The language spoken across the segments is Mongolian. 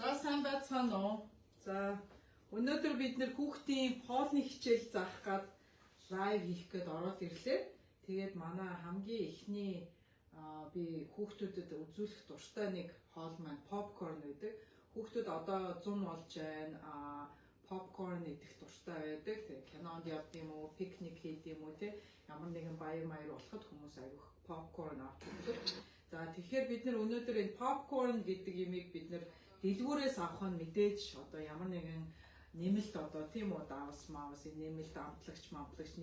За сайн байцгаана уу. За өнөөдөр бид нэр хүүхдийн хоолны хичээл заах гад лайв хийх гээд ороод ирлээ. Тэгээд манай хамгийн эхний би хүүхдүүдэд үзүүлэх дуртай нэг хоол маань попкорн байдаг. Хүүхдүүд одоо 100 болж байна. Попкорн идэх дуртай байдаг. Тэгээд кинонд явд юм уу, пикник хийд юм уу те. Ямар нэгэн баяр маяр болоход хүмүүс аяг попкорн авдаг. За тэгэхээр бид нар өнөөдөр энэ попкорн гэдэг юмыг бид нар дэлгүүрээс авах нь мэдээж одоо ямар нэгэн нэмэлт одоо тийм үү давс маус нэмэлт амтлагч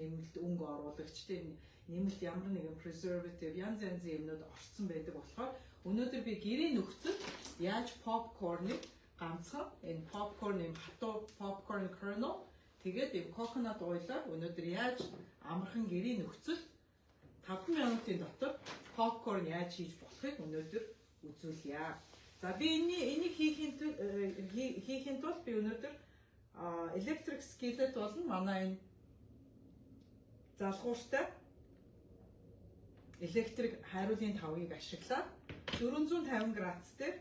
нэмэлт өнгө оруулагч тийм нэмэлт ямар нэгэн preservative янз янзын юмнууд орцсон байдаг болохоор өнөөдөр би гэрийн нөхцөл яаж попкорныг ганцхан энэ попкорн юм хатуу попкорн kernel тэгээд энэ coconut oil-аар өнөөдөр яаж амархан гэрийн нөхцөл 5 минутын дотор попкорн яаж хийж болохыг өнөөдөр үзүүлье. За би энийг хийхийн тулд би өнөөдөр electric skillet болон манай энэ залгууртай электрик хариулын тавыг ашиглаад 450 градус дээр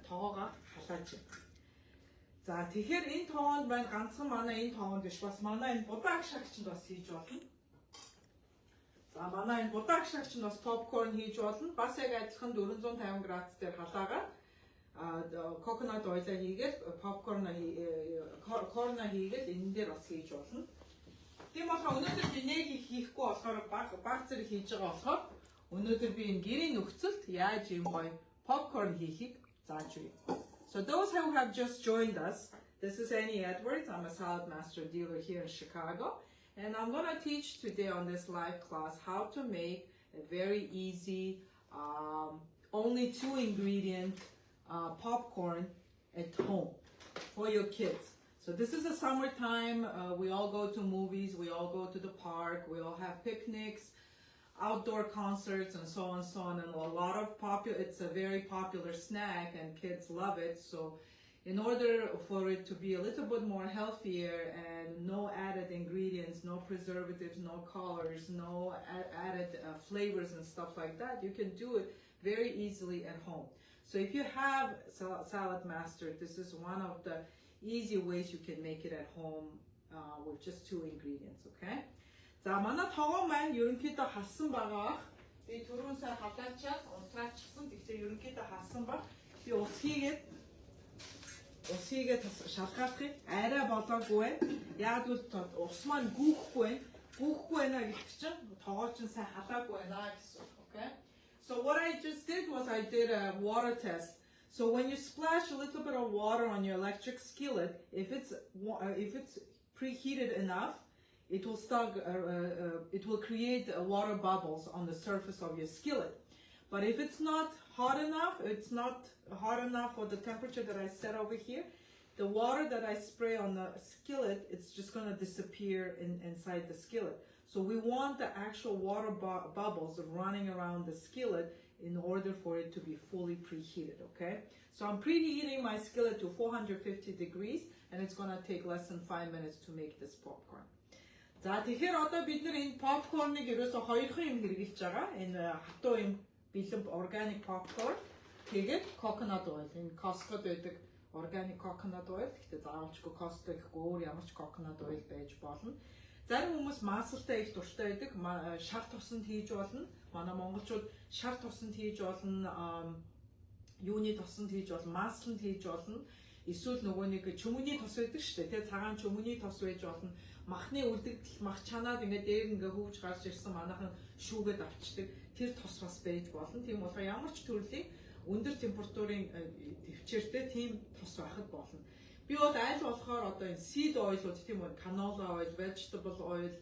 тоогоо халааж байна. За тэгэхээр энэ тоогонд байна ганцхан манай энэ тоогонд биш бас манай энэ будааг шагчд бас хийж болно. За манай энэ будааг шагчд бас попкорн хийж болно. Бас яг адилхан 450 градус дээр халаагаад coconut oil-а хийгээд попкорн хийгээд энэ дээр бас хийж болно. Тийм болохоор өнөөдөр би нэг хийхгүй болохоор баг зэрэг хийж байгаа болохоор өнөөдөр би энэ гэрийн нөхцөлд яаж юм гоё попкорн хийхийг зааж өгье. So those who have just joined us, this is Annie Edwards. I'm a salad master dealer here in Chicago. And I'm going to teach today on this live class how to make a very easy, only 2 ingredient popcorn at home for your kids. So this is the summertime. We all go to movies. We all go to the park. We all have picnics, outdoor concerts, and so on and so on. And a lot of it's a very popular snack and kids love it. So in order for it to be a little bit more healthier and no added ingredients, no preservatives, no colors, no added flavors and stuff like that, you can do it very easily at home. So if you have Salad Master, this is one of the easy ways you can make it at home with just 2 ingredients, okay? За манай тоогоо маань ерөнхийдөө халсан байгаа. Би түрүүн сая халаачаад унтраачсан. Тэгэхээр ерөнхийдөө халсан баг. Би ус хийгээд шалгаахыг арай болоогүй байна. Яг л ус маань гүүхгүй байна. Гүүхгүй байна гэдэг чинь тоогоо чинь сайн халаагүй байна гэсэн. Okay? So what I just did was I did a water test. So when you splash a little bit of water on your electric skillet, if it's preheated enough, it will create water bubbles on the surface of your skillet. But if it's not hot enough, for the temperature that I set over here, the water that I spray on the skillet, it's just going to disappear inside the skillet. So we want the actual water bubbles running around the skillet in order for it to be fully preheated, okay? So I'm preheating my skillet to 450 degrees, and it's going to take less than 5 minutes to make this popcorn. За тэгэхээр одоо бид нар энэ попкорныг ерөөсө 2 юм хэрэглэж байгаа. Энэ хатуу юм бэлэн organic popcorn. Тэгээд coconut oil. Энэ Costco байдаг organic coconut oil. Гэхдээ заавалчгүй Costco гэхгүй өөр ямар ч coconut oil байж болно. Зарим хүмүүс маслтай их дуртай байдаг. Шар тусанд хийж болно. Манай монголчууд шар тусанд хийж болно. Юуны тусанд хийж болно. Масланд хийж болно. Эсвэл нөгөө нэг чөмөний тос байдаг шүү дээ. Тэгээ цагаан чөмөний тос байж болно. Махны үлдэгдэл мах чанаад ингээд дээр ингээ хөвж гарч ирсэн манайхан шүүгээд авчдаг. Тэр тос бас байж болно. Тийм болохоор ямар ч төрлийн өндөр температурын төвчээртэй тийм тос байхад болно. Би бол аль болохоор одоо энэ seed oil-ууд тийм үү canola oil, vegetable oil,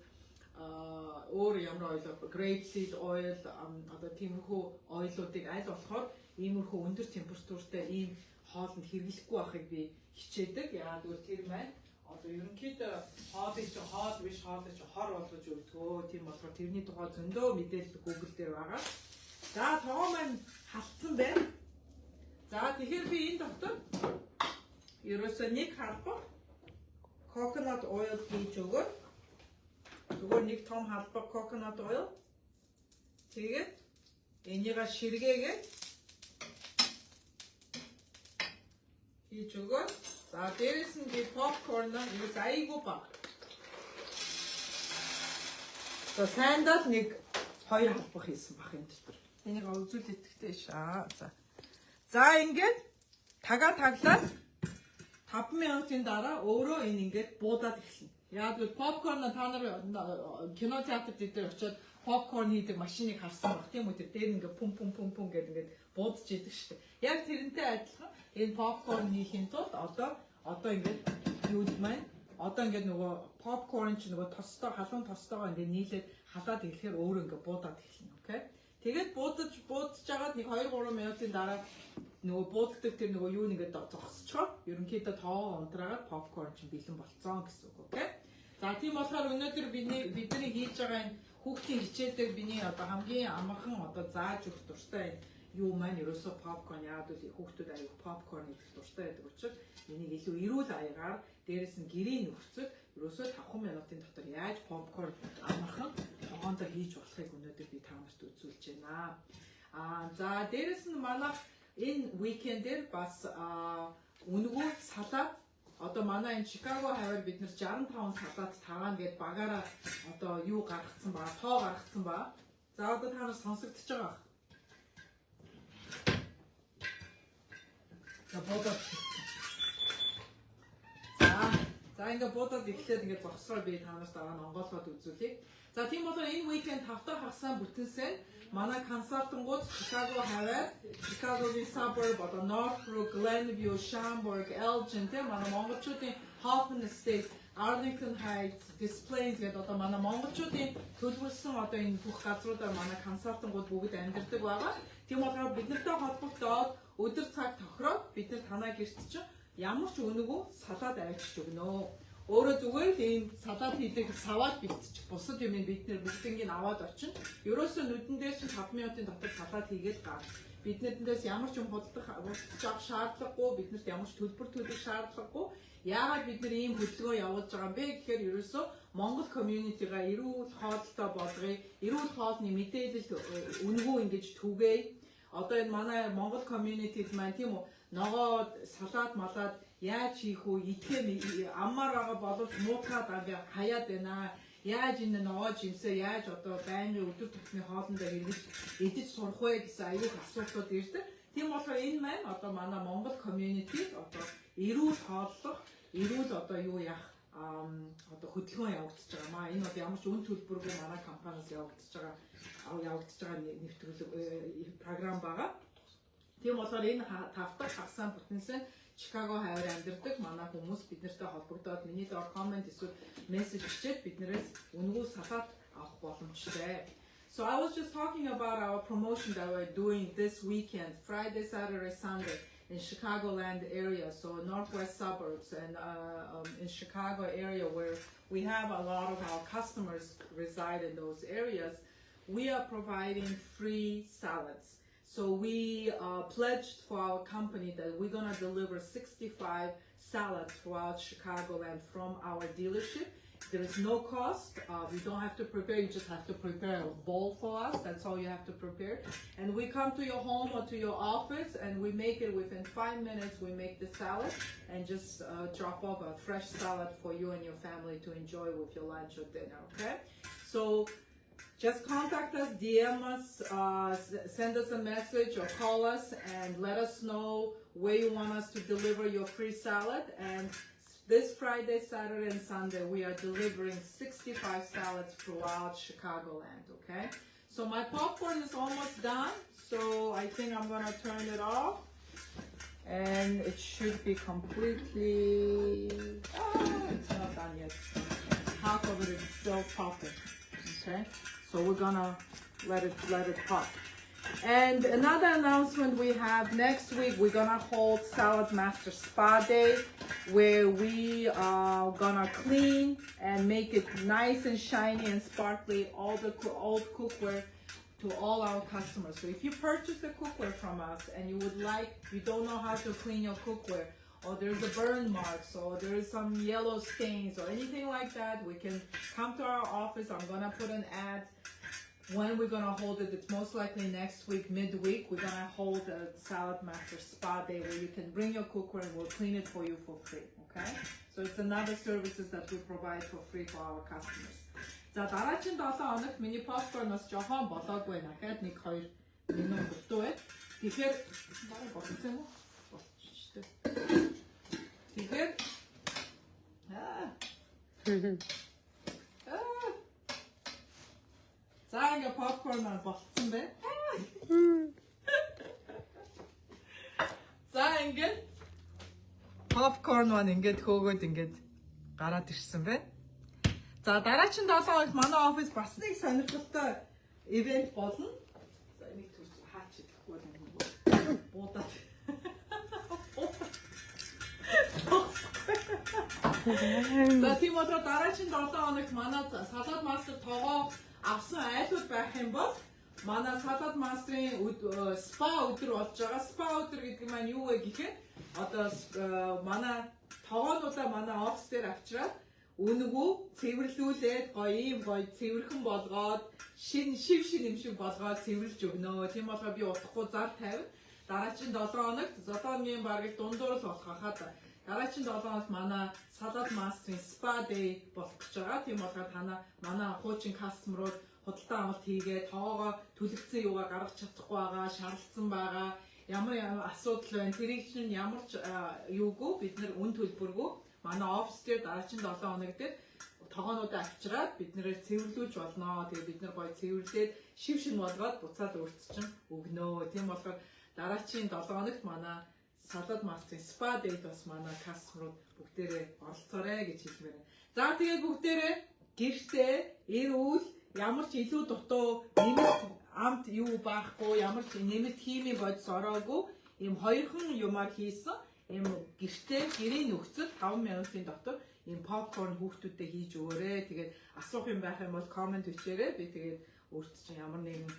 өөр ямар oil, grape seed oil, одоо тиймэрхүү oil-уудыг аль болохоор иймэрхүү өндөр температуртай ийм хоолнд хэрэглэхгүй байхыг би хичээдэг. Яагаад гэвэл тэр маань одоо ерөнхийдөө хоолыг чи хоол биш хоолыг чи хор болгож өгдгөө. Тийм болохоор тэрний тухай зөндөө мэдээлэл Google дээр байгаа. За тоогоо маань халтсан байна. За тэгэхээр би энэ дотор ерөөсөө 1 халбар coconut oil хийж өгöd. Зүгээр 1 том халбар coconut oil. Тэгээд энийгээ ширгээгээд хийж өгөө. За дээрээс нь би popcorn нэг айгуу баг. За сайндаад нэг 2 халбах хийсэн бах энэ дотор. Энийг үзүүлээд ихтэй шаа. За ингээд таглаад 5 минутын дараа өөрөө энэ ингээд буудаад эхэлнэ. Яг л попкорн та нар кинотеатрт дээр очиод попкорн хийдэг машиныг харсан баг тийм үү? Тэр ингээд пум гэдэг ингээд буудаж идэг шүү дээ. Яг тэрнтэй адилхан энэ попкорн хийхин тулд одоо ингээд юу маань одоо ингээд нөгөө попкорн ч нөгөө тостой халуун тостойгоо ингээд нийлээд халаад ирэхээр өөрөө ингээд буудаад эхэлнэ. Окей? Тэгээд буудаж жагаад нэг 2-3 минутын дараа нөгөө бууддаг тэр нөгөө юу нэгээд зогсчихоо. Ерөнхийдөө тоогоо унтраагаад попкорн чинь бэлэн болцсон гэсэн үг. Окей? За тийм болохоор өнөөдөр бидний хийж байгаа энэ хүүхдийн хичээлдэг биний одоо хамгийн амархан одоо зааж өгөх дуртай юу маань ерөөсөө попкорн яагаад вэ? Хүүхдүүд аяг попкорн идэх дуртай байдаг учраас энийг илүү эрүүл аягаар дээрэс нь гэрийн нөхцөл ерөөсөө 5 минутын дотор яаж попкорн амархан тоогондоо хийж болохыг өнөөдөр би та нарт үзүүлж байна. За дээрэс нь манайх энэ уикендээр бас үнгүү салаад одоо манай энэ Чикаго хавар бид нар 65 салаад тагаана гэд багаараа одоо юу гаргацсан ба тоо гаргацсан ба. За одоо та нар сонсогдож байгаа. За бодоод. За ингээд бодоод эхлээд ингээд зогсроо би та нарт дараа нь онгойлгоод үзүүлье. За тийм бол энэ уикенд 5 дахь хагасаа бүтэнсэн манай консалтингууд Chicago хавар, Chicago-гийн suburb одоо Northbrook, Glenview, Schaumburg, Elgin тийм манай монголчуудын Hoffman Estate, Arlington Heights, Des Plaines гэдэг одоо манай монголчуудын төлөвлөсөн одоо энэ бүх газруудаар манай консалтингууд бүгд амьдардаг байгаа. Тийм болохоор бид нартай холбогдоод өдөр цаг тохироод бид нар танай гэрт чинь ямар ч үнэгүй салаад авчиж өгнө. Өөрөө зүгээр ийм салаад хийдэг саваад битчих. Бусад юм бид нэр бүгднийг аваад очино. Ерөөсөө нүдэн дээр чинь 5 минутын дотор салаад хийгээд гар. Бид нэрэндээс ямар ч юм худалдах авах шаардлагагүй, биднэрт ямар ч төлбөр төлөх шаардлагагүй. Яагаад бид нар ийм хөдөлгөөн явуулж байгаа юм бэ гэхээр ерөөсөө Монгол community-га эрүүл хоолтой болгоё. Эрүүл хоолны мэдээлэл үнэгүй ингэж түгээе. Одоо энэ манай Монгол community-д маань тийм үү ногоо салаад малаад яаж хийх үү итгэм аммаар байгаа боловч муутгаад ингээ хаяад байна. Яаж энэ ногоо жимсээ яаж одоо байнгын өдөр тутмын хоолндоо хэрэгж идэж сурах вэ гэсэн аюул асуултууд ирдэг. Тийм болохоор энэ маань одоо манай Монгол community одоо эрүүл хооллох, эрүүл одоо юу яах одоо хөдөлгөөн явагдаж байгаа маа. Энэ бол ямар ч үн төлбөргүй манай компаниас явагдаж байгаа нэвтрүүлэг програм байгаа. Тийм болохоор энэ 5 дахь хагасаа бүтэнсэн Чикаго хавар амьдардаг манай хүмүүс бид нартай холбогдоод миний доор коммент эсвэл мессеж бичээд биднээс үнэгүй салаад авах боломжтой. So I was just talking about our promotion that we're doing this weekend, Friday, Saturday, Sunday in Chicagoland area, so northwest suburbs and in Chicago area where we have a lot of our customers reside in those areas. We are providing free salads. So we pledged for our company that we're going to deliver 65 salads throughout Chicagoland from our dealership. There is no cost. We don't have to prepare. You just have to prepare a bowl for us. That's all you have to prepare. And we come to your home or to your office and we make it within 5 minutes. We make the salad and just drop off a fresh salad for you and your family to enjoy with your lunch or dinner, okay? So just contact us, DM us, send us a message or call us and let us know where you want us to deliver your free salad. And this Friday, Saturday, and Sunday, we are delivering 65 salads throughout Chicagoland, okay? So my popcorn is almost done, so I think I'm gonna turn it off. And it should be completely, it's not done yet. Half of it is still popping, okay? So we're gonna let it pop. And another announcement we have next week, we're gonna hold Salad Master Spa Day, where we are gonna clean and make it nice and shiny and sparkly, all the old cookware to all our customers. So if you purchase the cookware from us and you would like, you don't know how to clean your cookware, or there's a burn marks, or there is some yellow stains or anything like that, we can come to our office. I'm gonna put an ad when we're gonna hold it, it's most likely next week, midweek. We're gonna hold a Salad Master Spa Day where you can bring your cookware and we'll clean it for you for free. Okay? So it's another services that we provide for free for our customers. За дараагийн 7 хоногт миний popcorn бас жоохон болоогүй дахиад 1-2 минут дутуу. Тэгэхээр дараа болсон юм уу? Болчихтой. Тэгэхээр за ингээ popcorn маань болцсон байна. За ингээ popcorn маань ингээд хөөгөөд ингээд гараад ирсэн байна. За дараагийн 7 хоногт манай офис бас нэг сонирхолтой ивент болно. За энийг төрч хаач идэхгүй юм буудаад. За тийм болохоор дараагийн 7 хоногт манай Salad Master тоогоо авсан айлууд байх юм бол манай Salad Master-ийн spa өдөр болж байгаа. Spa өдөр гэдэг маань юу вэ гэхээр одоо манай тоогоонуудаа манай офис дээр авчираад үнгүү цэвэрлүүлээд гоё цэвэрхэн болгоод шив юм шиг болгоод цэвэрлж өгнө. Тийм болохоор би утахгүй зар тавь. Дараагийн 7 хоногт 7 хоногийн бараг дундуур л болох хахад дараагийн 7 хоногт манай Salad Master-ийн Spa Day болох гэж байгаа. Тийм болохоор манай хуучин кастомерууд худалдан авалт хийгээд тоогоо төлөвлөсөн юугаа гаргаж чадахгүй байгаа, шаардсан байгаа. Ямар асуудал байна? Тэрийг чинь ямар ч юугүй бид нар үн төлбөргүй манай офис дээр дараагийн 7 хоног дээр тогоонуудаа авчираад бид нэрээр цэвэрлүүлж болно. Тэгээ бид нар гоё цэвэрлээд шив шин болгоод буцаад өөрчлөж өгнө. Тийм болохоор дараагийн 7 хоногт манай Salad Master Spa Day бас манай кастомерууд бүгдээрээ оролцоорой гэж хэлмээр байна. За тэгээд бүгдээрээ гэртээ эрүүл ямар ч илүү дутуу нэмэлт амт юу байхгүй, ямар ч нэмэлт химийн бодис ороогүй ийм хоёрхан юмар хийсэн. Ийм гэртээ гэрийн нөхцөл 5 минутын дотор ийм попкорн хүүхдүүдэд хийж өгөөрэй. Тэгээд асуух юм байх юм бол комент бичээрэй. Би тэгээд өөртөө чинь ямар нэгэн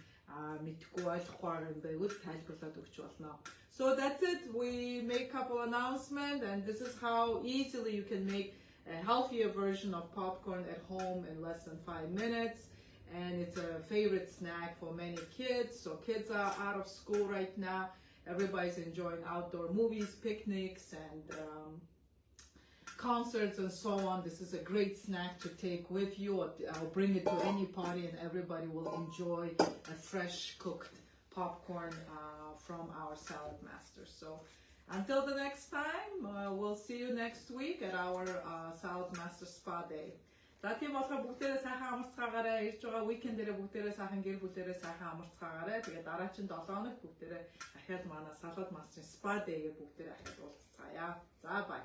мэдхгүй ойлгохгүй юм байвал тайлбарлаад өгч болно. So that's it. We make a couple announcements and this is how easily you can make a healthier version of popcorn at home in less than 5 minutes. And it's a favorite snack for many kids. So kids are out of school right now. Everybody's enjoying outdoor movies, picnics, and concerts and so on. This is a great snack to take with you. I'll bring it to any party and everybody will enjoy a fresh cooked popcorn from our Salad Master. So until the next time, we'll see you next week at our Salad Master Spa Day. Дати болохоор бүгдээрээ сайхан амарцгаагаараа ирж байгаа уикендэрээ бүгдээрээ сайхан гэр бүлээрээ сайхан амарцгаагаараа тэгээд дараагийн 7 хоног бүгдээрээ ахаад манай Salad Master Spa Day-гээ бүгдээрээ ахаад уулзцаая. За бай.